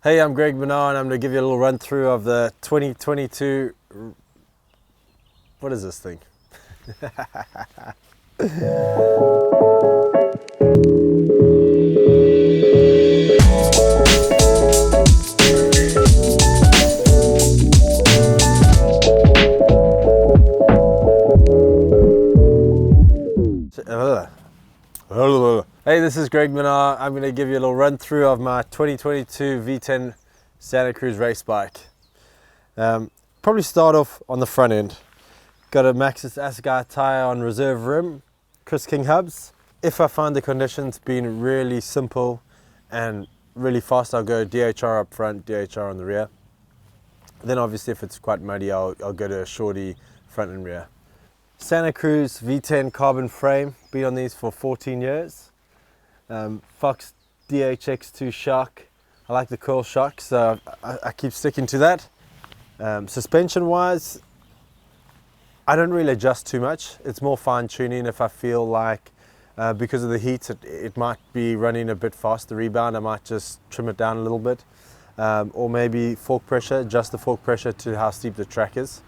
Hey, I'm Greg Minnaar and I'm going to give you a little run through of the 2022, what is this thing? Hey, this is Greg Minnaar. I'm going to give you a little run through of my 2022 V10 Santa Cruz race bike. Probably start off on the front end. Got a Maxxis Asgard tire on reserve rim, Chris King hubs. If I find the conditions being really simple and really fast, I'll go DHR up front, DHR on the rear. Then obviously if it's quite muddy, I'll go to a shorty front and rear. Santa Cruz V10 carbon frame, been on these for 14 years. Fox DHX2 shock. I like the coil shock, so I keep sticking to that. Suspension wise, I don't really adjust too much. It's more fine tuning if I feel like because of the heat it might be running a bit fast, the rebound, I might just trim it down a little bit. Or maybe fork pressure, adjust the fork pressure to how steep the track is.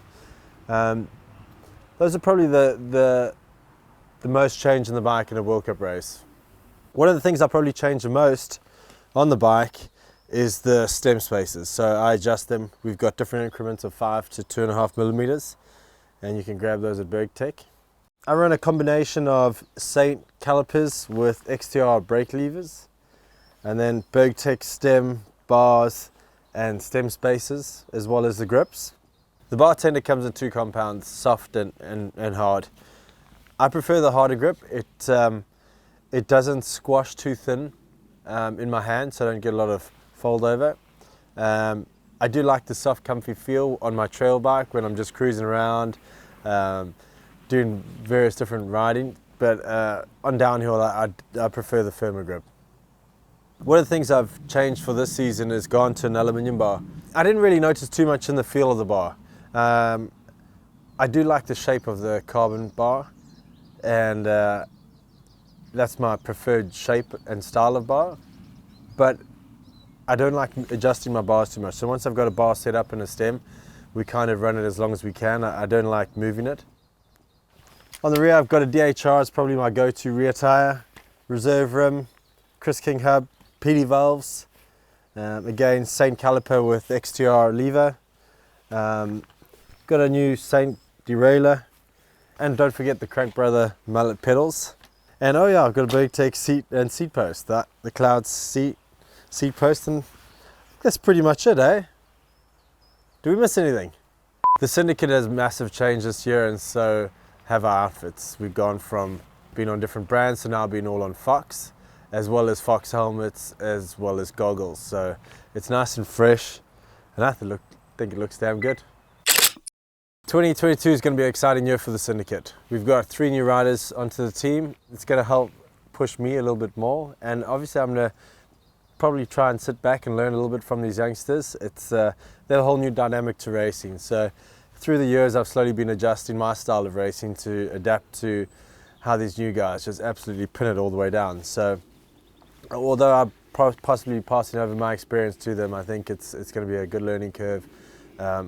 Those are probably the most change in the bike in a World Cup race. One of the things I probably change the most on the bike is the stem spaces. So I adjust them. We've got different increments of 5 to 2.5 millimeters, and you can grab those at Burgtec. I run a combination of Saint calipers with XTR brake levers, and then Burgtec stem bars and stem spaces, as well as the grips. The bartender comes in 2 compounds, soft and hard. I prefer the harder grip. It doesn't squash too thin in my hand, so I don't get a lot of fold over. I do like the soft, comfy feel on my trail bike when I'm just cruising around, doing various different riding, but on downhill I prefer the firmer grip. One of the things I've changed for this season is gone to an aluminium bar. I didn't really notice too much in the feel of the bar. I do like the shape of the carbon bar, and that's my preferred shape and style of bar, but I don't like adjusting my bars too much. So once I've got a bar set up in a stem, we kind of run it as long as we can. I don't like moving it. On the rear, I've got a DHR. It's probably my go-to rear tire. Reserve rim, Chris King hub, PD valves. Again, Saint caliper with XTR lever. Got a new Saint derailleur. And don't forget the Crank Brother mallet pedals. And oh yeah, I've got a Burgtec seat post. The Cloud seat post, and that's pretty much it, eh? Do we miss anything? The syndicate has massive change this year, and so have our outfits. We've gone from being on different brands to now being all on Fox, as well as Fox helmets, as well as goggles. So it's nice and fresh, and I think it looks damn good. 2022 is going to be an exciting year for the syndicate. We've got 3 new riders onto the team. It's going to help push me a little bit more, and obviously I'm going to probably try and sit back and learn a little bit from these youngsters. They're a whole new dynamic to racing. So through the years I've slowly been adjusting my style of racing to adapt to how these new guys just absolutely pin it all the way down. So although I'm possibly passing over my experience to them, I think it's going to be a good learning curve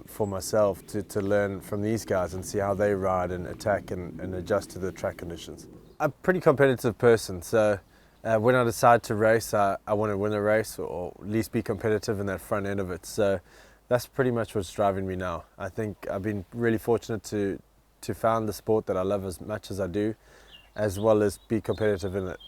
for myself to learn from these guys and see how they ride and attack and adjust to the track conditions. I'm a pretty competitive person, so when I decide to race, I want to win a race, or at least be competitive in that front end of it. So that's pretty much what's driving me now. I think I've been really fortunate to found the sport that I love as much as I do, as well as be competitive in it.